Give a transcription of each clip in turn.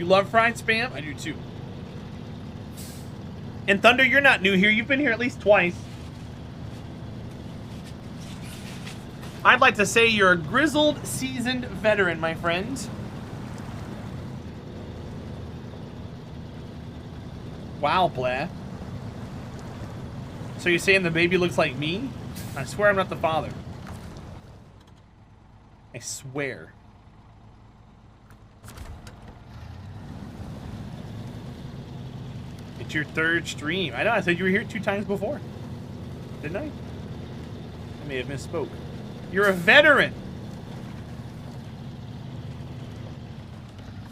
You love fried spam? I do too. And Thunder, you're not new here. You've been here at least twice. I'd like to say you're a grizzled, seasoned veteran, my friend. Wow, Blair. So you're saying the baby looks like me? I swear I'm not the father. I swear. It's your third stream. I know, I said you were here 2 times before. Didn't I? I may have misspoke. You're a veteran.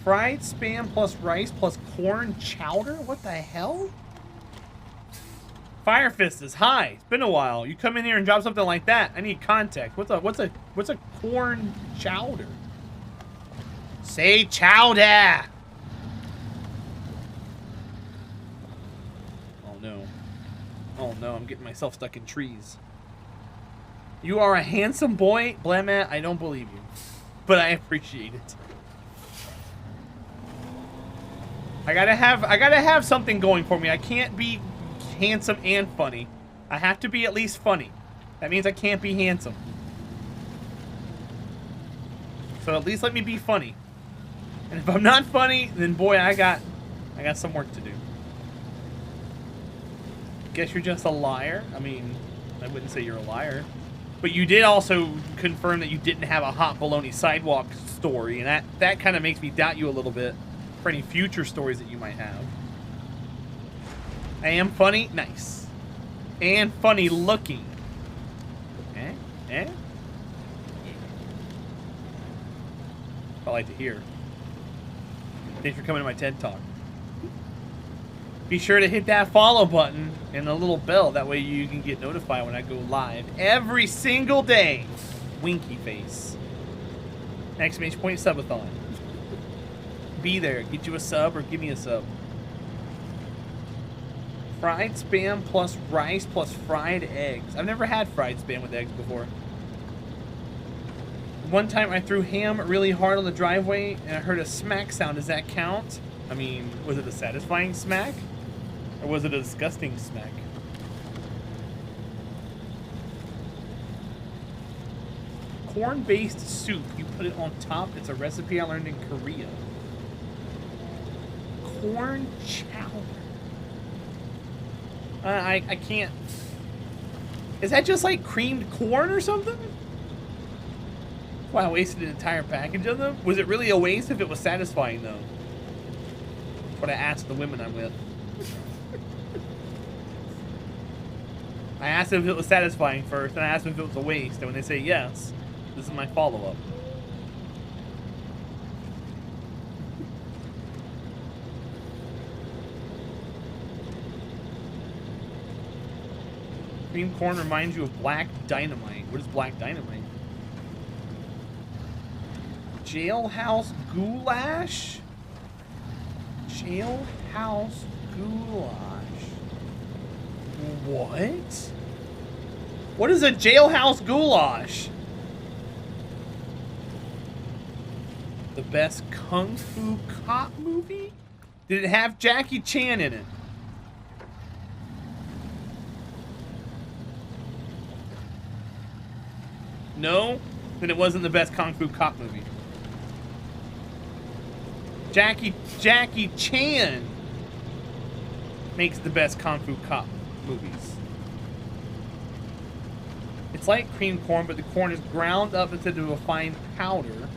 Fried spam plus rice plus corn chowder? What the hell? Fire Fist is hi. It's been a while. You come in here and drop something like that. I need context. What's a corn chowder? Say chowder. Oh no. Oh no, I'm getting myself stuck in trees. You are a handsome boy, Blamat. I don't believe you, but I appreciate it. I gotta have something going for me. I can't be handsome and funny. I have to be at least funny. That means I can't be handsome. So at least let me be funny. And if I'm not funny, then boy, I got some work to do. Guess you're just a liar. I mean, I wouldn't say you're a liar. But you did also confirm that you didn't have a hot baloney sidewalk story, and that kind of makes me doubt you a little bit for any future stories that you might have. I am funny? Nice. And funny looking. I like to hear. Thanks for coming to my TED Talk. Be sure to hit that follow button and the little bell. That way you can get notified when I go live every single day. Winky face. Exclamation point subathon. Be there. Get you a sub or give me a sub. Fried spam plus rice plus fried eggs. I've never had fried spam with eggs before. One time I threw ham really hard on the driveway and I heard a smack sound. Does that count? I mean, was it a satisfying smack? Or was it a disgusting smack? Corn-based soup. You put it on top. It's a recipe I learned in Korea. Corn chowder. I can't. Is that just like creamed corn or something? Wow, I wasted an entire package of them? Was it really a waste if it was satisfying, though? That's what I asked the women I'm with. I asked them if it was satisfying first, and I asked them if it was a waste. And when they say yes, this is my follow-up. Cream corn reminds you of black dynamite. What is black dynamite? Jailhouse goulash? Jailhouse goulash. What? What is a jailhouse goulash? The best Kung Fu cop movie? Did it have Jackie Chan in it? No? Then it wasn't the best Kung Fu cop movie. Jackie Chan makes the best Kung Fu cop movies. It's like cream corn, but the corn is ground up instead of a fine powder,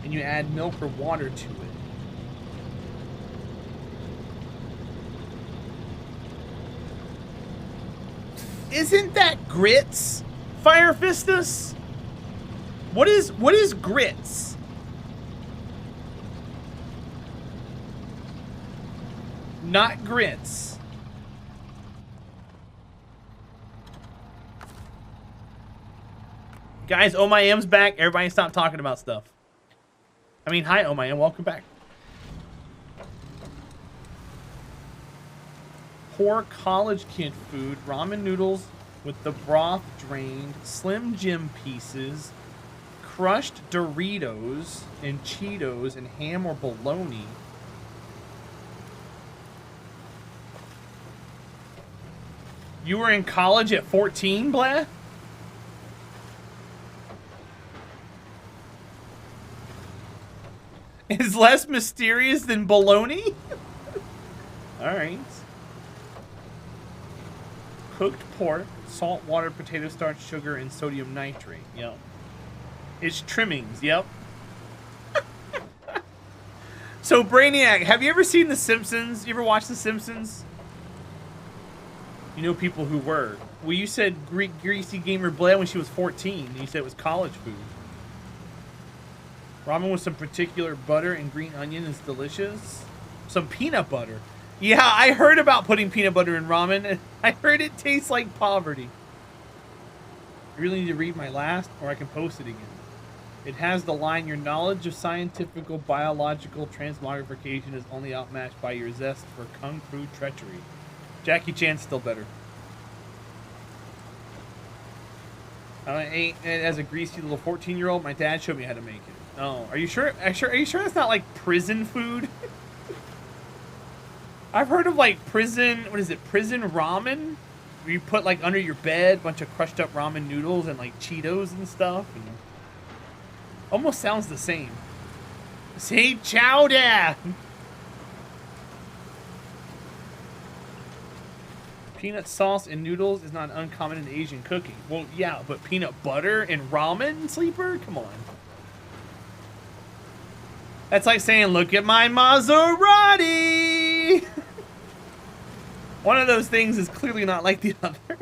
and you add milk or water to it. Isn't that grits, Fire Fistus? What is grits? Not grits. Guys, Oh My M's back. Everybody stop talking about stuff. I mean, hi, Oh My M. Welcome back. Poor college kid food. Ramen noodles with the broth drained. Slim Jim pieces. Crushed Doritos and Cheetos and ham or bologna. You were in college at 14, Blah? Is less mysterious than bologna? Alright. Cooked pork, salt, water, potato starch, sugar, and sodium nitrate. Yep. It's trimmings. Yep. So, Brainiac, have you ever seen The Simpsons? You ever watched The Simpsons? You know people who were. Well, you said Greasy Gamer Blair when she was 14. And you said it was college food. Ramen with some particular butter and green onion is delicious. Some peanut butter. Yeah, I heard about putting peanut butter in ramen, and I heard it tastes like poverty. I really need to read my last, or I can post it again. It has the line, your knowledge of scientific, biological transmogrification is only outmatched by your zest for kung fu treachery. Jackie Chan's still better. I ate it as a greasy little 14-year-old. My dad showed me how to make it. Oh, are you sure? Are you sure that's not like prison food? I've heard of like prison, what is it, prison ramen? Where you put like under your bed a bunch of crushed up ramen noodles and like Cheetos and stuff. And almost sounds the same. Say chowder! Peanut sauce and noodles is not uncommon in Asian cooking. Well, yeah, but peanut butter and ramen, Sleeper? Come on. That's like saying, look at my Maserati! One of those things is clearly not like the other.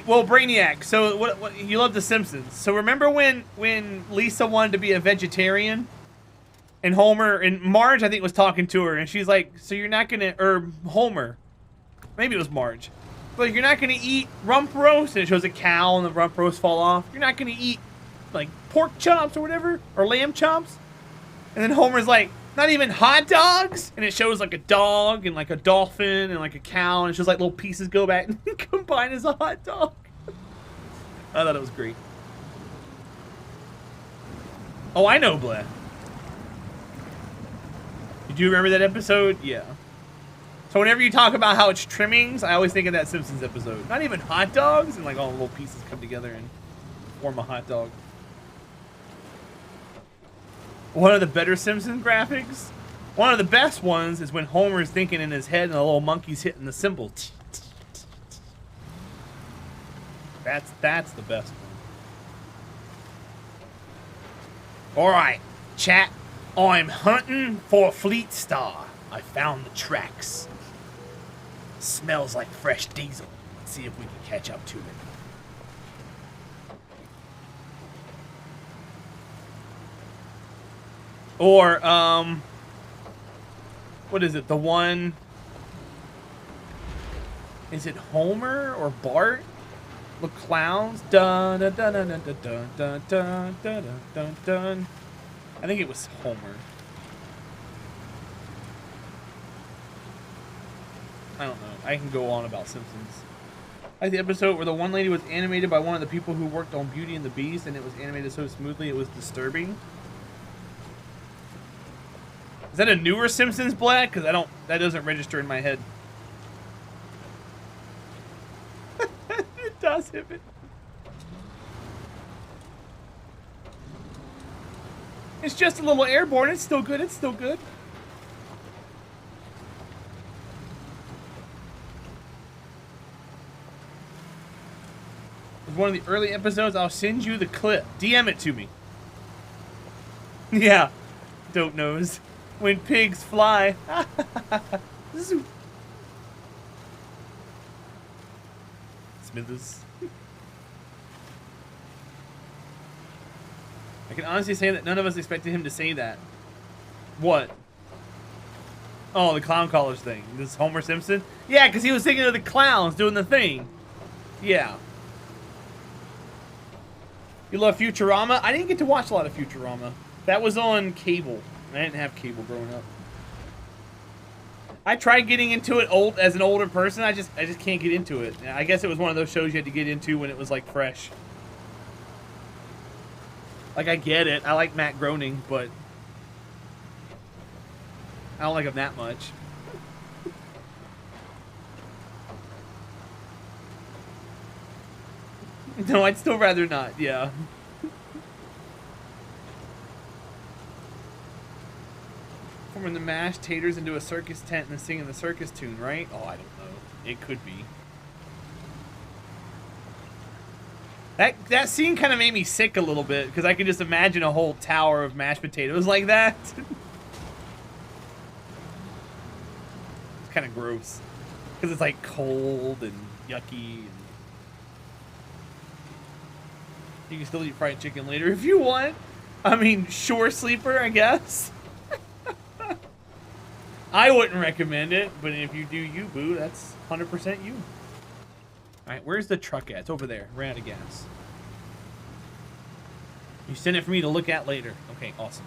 Well, Brainiac, so what you love The Simpsons. So remember when Lisa wanted to be a vegetarian? And Homer, and Marge, I think, was talking to her, and she's like, so you're not gonna, or Homer. Maybe it was Marge. But you're not gonna eat rump roast, and it shows a cow and the rump roast fall off. You're not gonna eat, like, pork chops or whatever, or lamb chops. And then Homer's like, not even hot dogs? And it shows, like, a dog, and, like, a dolphin, and, like, a cow, and it's just, like, little pieces go back and combine as a hot dog. I thought it was great. Oh, I know, Blair. Do you remember that episode? Yeah. So whenever you talk about how it's trimmings, I always think of that Simpsons episode. Not even hot dogs, and like all the little pieces come together and form a hot dog. One of the better Simpsons graphics. One of the best ones is when Homer's thinking in his head and the little monkey's hitting the symbol. That's the best one. All right, chat. I'm hunting for a fleet star. I found the tracks. Smells like fresh diesel. Let's see if we can catch up to it. Or, what is it? The one... Is it Homer or Bart? The clowns? Dun dun dun dun dun dun dun dun dun dun dun. I think it was Homer. I don't know. I can go on about Simpsons. I like the episode where the one lady was animated by one of the people who worked on Beauty and the Beast, and it was animated so smoothly it was disturbing. Is that a newer Simpsons, Black? Because that doesn't register in my head. It does, hit it. It's just a little airborne. It's still good. It's still good. It's one of the early episodes. I'll send you the clip. DM it to me. Yeah. Dope nose. When pigs fly. Smithers. I can honestly say that none of us expected him to say that. What? Oh, the clown college thing. This Homer Simpson? Yeah, because he was thinking of the clowns doing the thing. Yeah. You love Futurama? I didn't get to watch a lot of Futurama. That was on cable. I didn't have cable growing up. I tried getting into it as an older person. I just can't get into it. I guess it was one of those shows you had to get into when it was like fresh. Like, I get it. I like Matt Groening, but I don't like them that much. No, I'd still rather not, yeah. Forming the mashed taters into a circus tent and then singing the circus tune, right? Oh, I don't know. It could be. That scene kind of made me sick a little bit, because I can just imagine a whole tower of mashed potatoes like that. It's kind of gross. Because it's like cold and yucky. And you can still eat fried chicken later if you want. I mean, sure, sleeper, I guess. I wouldn't recommend it, but if you do you, boo, that's 100% you. Alright, where's the truck at? It's over there. Ran out of gas. You sent it for me to look at later. Okay, awesome.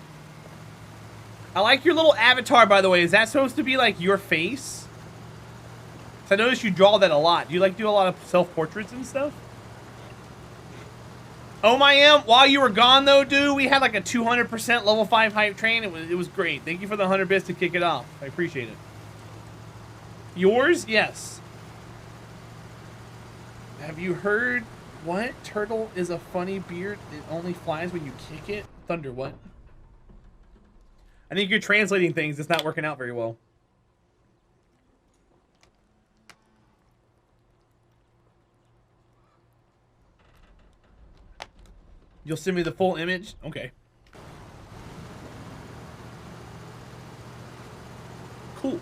I like your little avatar, by the way. Is that supposed to be, like, your face? 'Cause I noticed you draw that a lot. Do you, like, do a lot of self-portraits and stuff? Oh my M, while you were gone, though, dude, we had, like, a 200% level 5 hype train. It was great. Thank you for the 100 bits to kick it off. I appreciate it. Yours? Yes. Have you heard what? Turtle is a funny beard. It only flies when you kick it. Thunder, what? I think you're translating things. It's not working out very well. You'll send me the full image? Okay. Cool.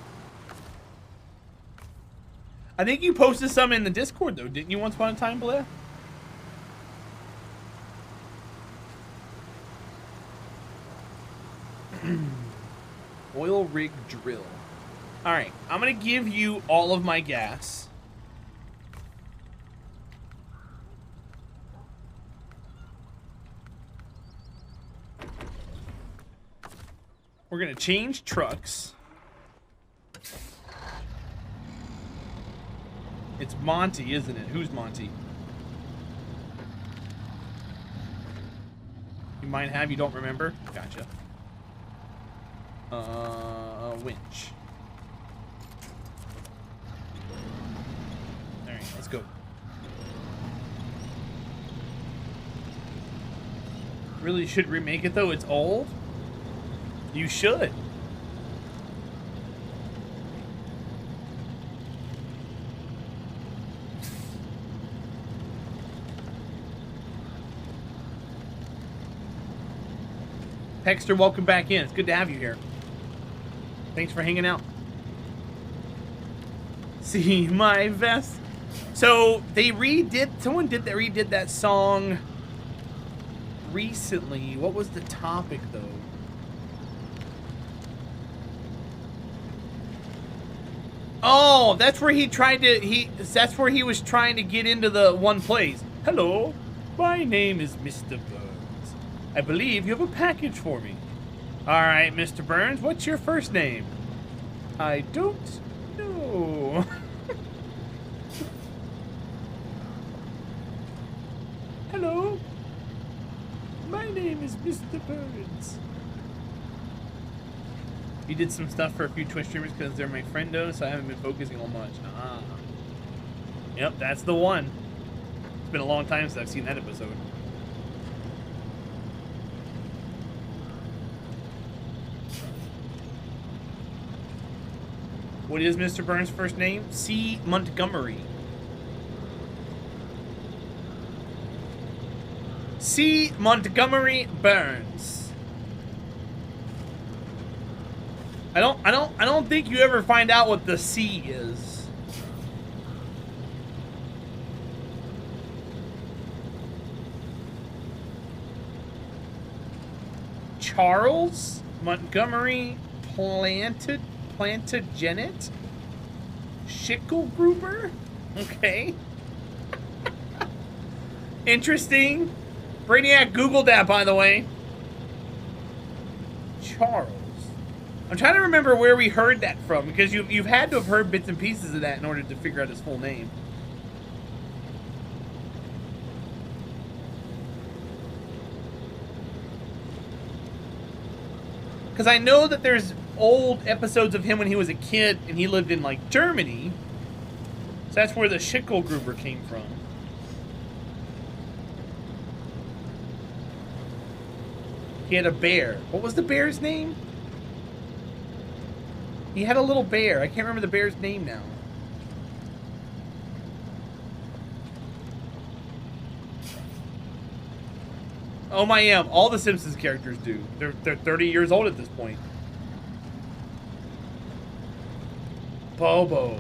I think you posted some in the Discord, though, didn't you, once upon a time, Blair? Oil rig drill. Alright, I'm gonna give you all of my gas. We're gonna change trucks. It's Monty, isn't it? Who's Monty? You might have, you don't remember? Gotcha. Winch. Alright, let's go. Really should remake it though, it's old? You should. Hexter, welcome back in. It's good to have you here. Thanks for hanging out. See my vest. So they someone redid that song recently. What was the topic though? Oh, that's where that's where he was trying to get into the one place. Hello, my name is Mr. Burns. I believe you have a package for me. All right, Mr. Burns, what's your first name? I don't know. Hello, my name is Mr. Burns. You did some stuff for a few Twitch streamers because they're my friendos, so I haven't been focusing on much. Ah. Yep, that's the one. It's been a long time since I've seen that episode. What is Mr. Burns' first name? C. Montgomery. C. Montgomery Burns. I don't think you ever find out what the C is. Charles Montgomery Plantagenet Schickelgruber? Okay. Interesting. Brainiac Googled that, by the way. Charles. I'm trying to remember where we heard that from, because you've had to have heard bits and pieces of that in order to figure out his full name. Because I know that there's old episodes of him when he was a kid and he lived in like Germany. So that's where the Schickelgruber came from. He had a bear. What was the bear's name? He had a little bear. I can't remember the bear's name now. Oh my am. All the Simpsons characters do. They're 30 years old at this point. Bobo.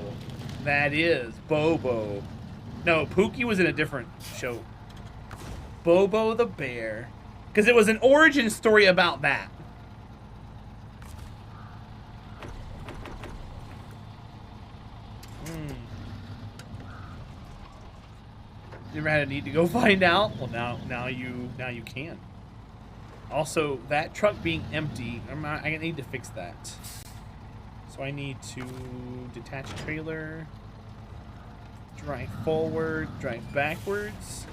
That is Bobo. No, Pookie was in a different show. Bobo the bear. Because it was an origin story about that. You ever had a need to go find out? Well, now you can. Also, that truck being empty, I need to fix that. So I need to detach trailer, drive forward, drive backwards.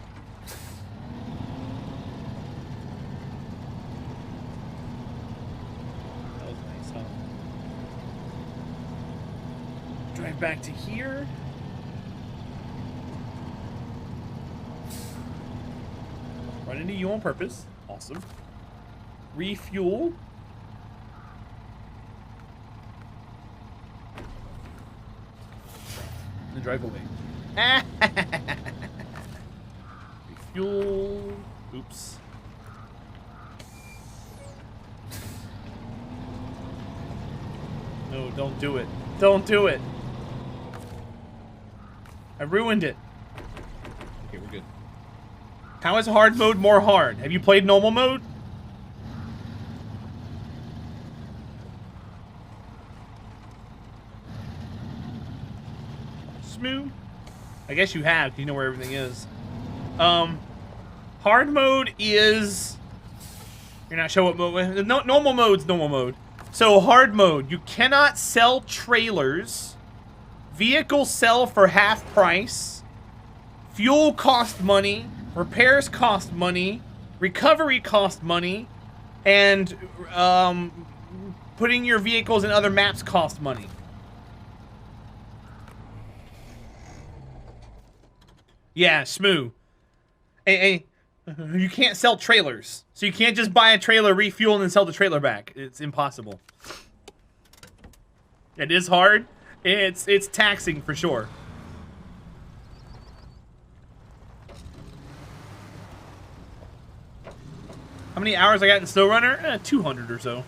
That was nice, huh? Drive back to here. Run into you on purpose. Awesome. Refuel. And drive away. Refuel. Oops. No, don't do it. Don't do it. I ruined it. Okay, we're good. How is hard mode more hard? Have you played normal mode? Smooth. I guess you have, 'cause you know where everything is. Hard mode is... You're not sure what mode... No, normal mode's normal mode. So hard mode, you cannot sell trailers. Vehicles sell for half price. Fuel cost money. Repairs cost money. Recovery cost money. And putting your vehicles in other maps cost money. Yeah, smooth. Hey, you can't sell trailers. So you can't just buy a trailer, refuel, and then sell the trailer back. It's impossible. It is hard. It's taxing for sure. How many hours I got in SnowRunner? 200 or so.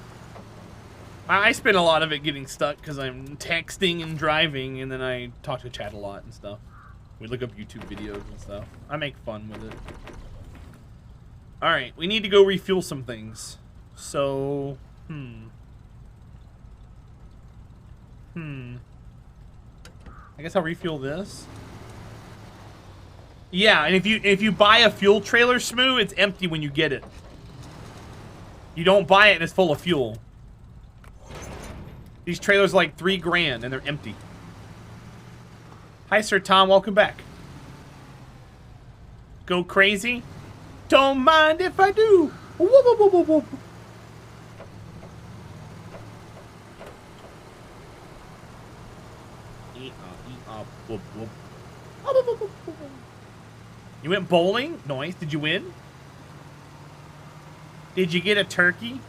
I spend a lot of it getting stuck because I'm texting and driving, and then I talk to chat a lot and stuff. We look up YouTube videos and stuff. I make fun with it. Alright, we need to go refuel some things. So, I guess I'll refuel this. Yeah, and if you buy a fuel trailer, Smooth, it's empty when you get it. You don't buy it and it's full of fuel. These trailers are like $3 grand and they're empty. Hi, Sir Tom. Welcome back. Go crazy? Don't mind if I do. Whoop, whoop, whoop, whoop, whoop. Whoop, whoop. You went bowling? Nice. Did you win? Did you get a turkey?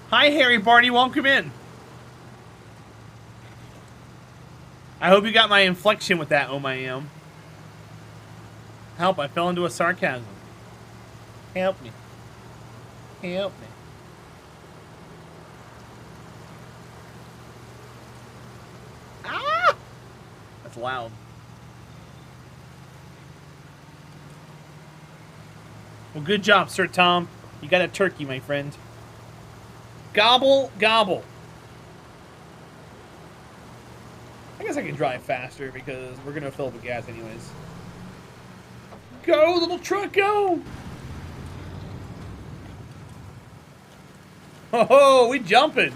Hi, Harry Barney. Welcome in. I hope you got my inflection with that, oh my am. Help, I fell into a sarcasm. Help me. Help me. Ah! That's loud. Well, good job, Sir Tom. You got a turkey, my friend. Gobble, gobble. I guess I can drive faster because we're going to fill up with gas anyways. Go, little truck, go! Oh, we jumping.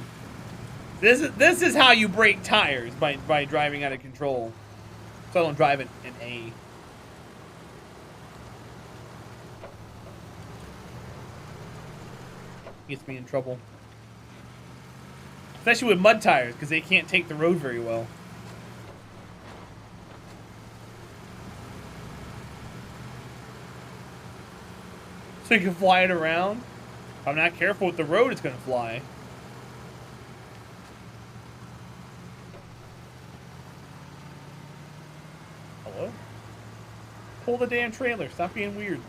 This is how you break tires, by driving out of control. So I don't drive in A. gets me in trouble. Especially with mud tires, because they can't take the road very well. So you can fly it around. If I'm not careful with the road, it's going to fly. Hello? Pull the damn trailer. Stop being weird.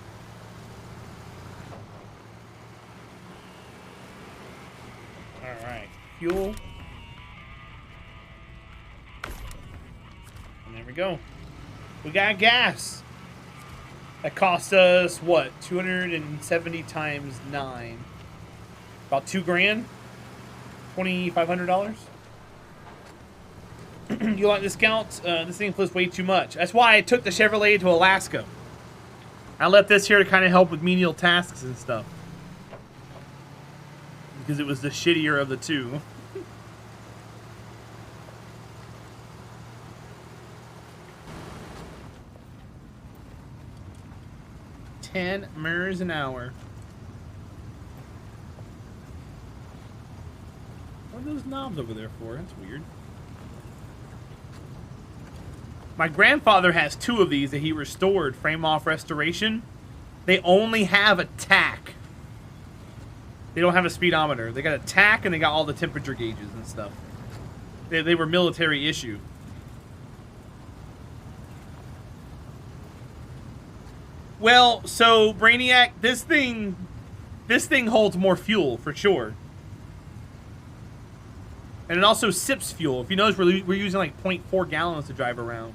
Alright. Fuel. And there we go. We got gas. That cost us, what, 270 times 9. About $2 grand? $2,500? You like discounts? This thing flips way too much. That's why I took the Chevrolet to Alaska. I left this here to kind of help with menial tasks and stuff. Because it was the shittier of the two. 10 miles an hour. What are those knobs over there for? That's weird. My grandfather has 2 of these that he restored, frame off restoration. They only have a tack. They don't have a speedometer. They got a tack and they got all the temperature gauges and stuff. They were military issue. Well, so Brainiac, this thing holds more fuel for sure. And it also sips fuel. If you notice, we're using like 0.4 gallons to drive around.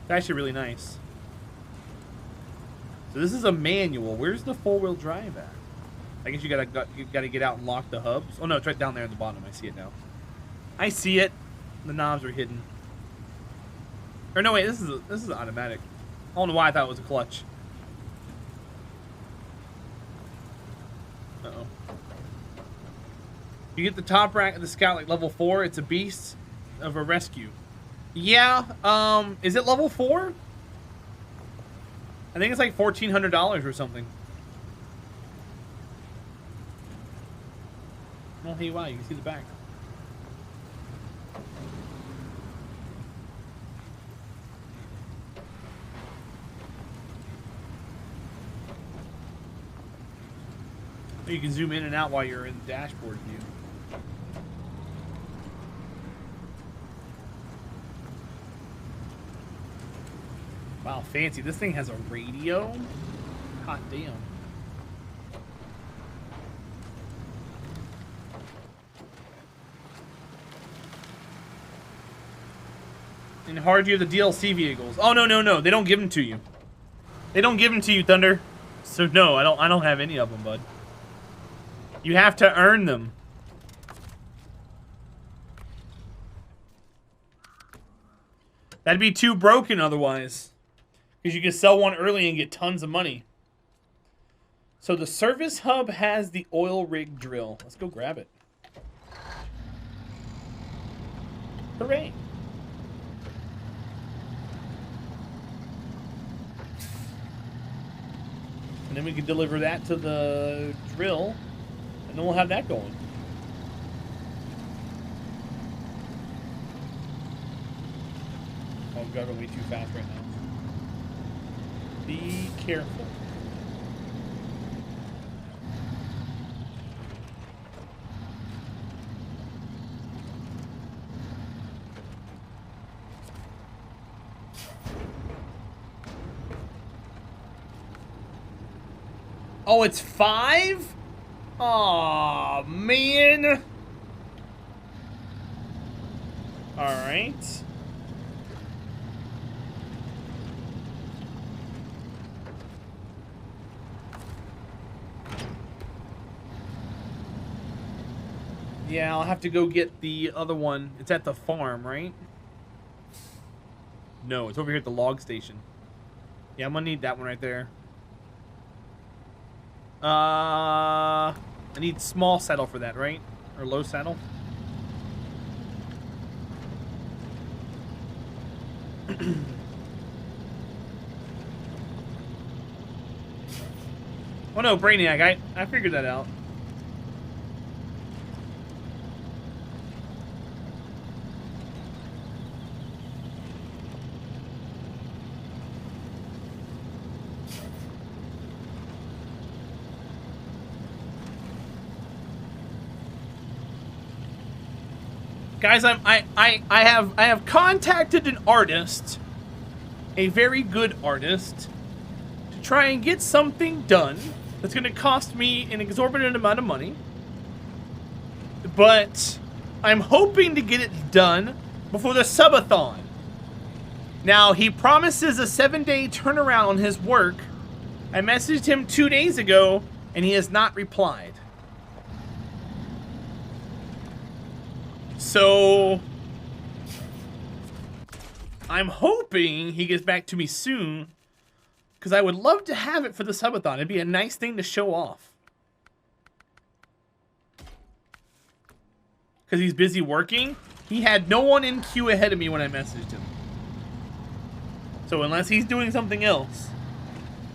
It's actually really nice. So this is a manual. Where's the 4-wheel drive at? I guess you gotta get out and lock the hubs. Oh no, it's right down there at the bottom. I see it now. I see it. The knobs are hidden. Or no, wait, this is automatic. I don't know why I thought it was a clutch. Uh-oh. You get the top rack of the Scout like level 4. It's a beast of a rescue. Yeah, is it level 4? I think it's like $1,400 or something. Oh, hey, wow, you can see the back. You can zoom in and out while you're in the dashboard view. Wow, fancy. This thing has a radio? Hot damn. And hard you have the DLC vehicles. Oh, no, no, no. They don't give them to you. They don't give them to you, Thunder. So no, I don't have any of them, bud. You have to earn them. That'd be too broken otherwise. Because you can sell one early and get tons of money. So the service hub has the oil rig drill. Let's go grab it. Hooray. And then we can deliver that to the drill. And then we'll have that going. Oh, I'm driving way too fast right now. Be careful. Oh, it's 5? Aw, man. All right. Yeah, I'll have to go get the other one. It's at the farm, right? No, it's over here at the log station. Yeah, I'm gonna need that one right there. I need small saddle for that, right? Or low saddle? Oh no, Brainiac, I figured that out. Guys, I have contacted an artist, a very good artist, to try and get something done that's going to cost me an exorbitant amount of money. But I'm hoping to get it done before the subathon. Now, he promises a 7-day turnaround on his work. I messaged him 2 days ago, and he has not replied. So, I'm hoping he gets back to me soon, because I would love to have it for the subathon. It'd be a nice thing to show off. Because he's busy working. He had no one in queue ahead of me when I messaged him. So unless he's doing something else.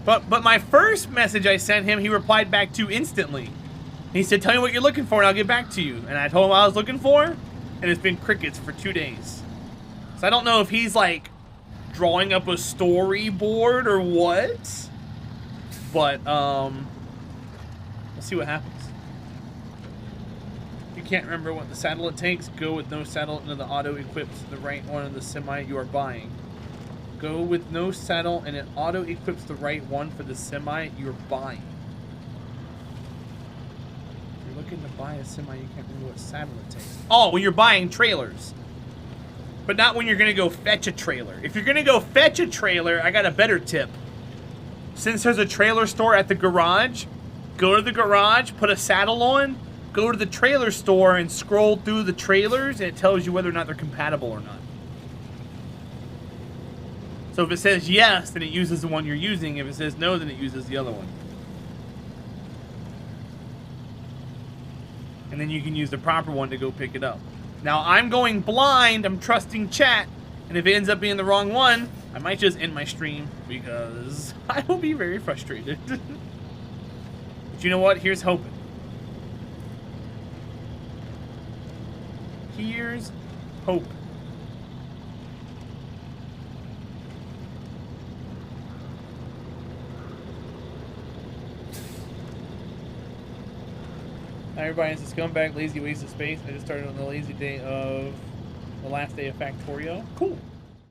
But my first message I sent him, he replied back to instantly. He said, tell me what you're looking for and I'll get back to you. And I told him what I was looking for, and it's been crickets for 2 days. So I don't know if he's like drawing up a storyboard or what. But we'll see what happens. If you can't remember what the saddle it takes, go with no saddle into the auto equips the right one of the semi you are buying. Go with no saddle and it auto equips the right one for the semi you're buying. If you're looking to buy a semi, you can't remember what saddle it takes. Oh, when you're buying trailers. But not when you're going to go fetch a trailer. If you're going to go fetch a trailer, I got a better tip. Since there's a trailer store at the garage, go to the garage, put a saddle on, go to the trailer store and scroll through the trailers and it tells you whether or not they're compatible or not. So if it says yes, then it uses the one you're using. If it says no, then it uses the other one. And then you can use the proper one to go pick it up. Now, I'm going blind. I'm trusting chat. And if it ends up being the wrong one, I might just end my stream because I will be very frustrated. But you know what? Here's hoping. Here's hope. Hi everybody, it's a scumbag, lazy waste of space. I just started on the lazy day of the last day of Factorio. Cool.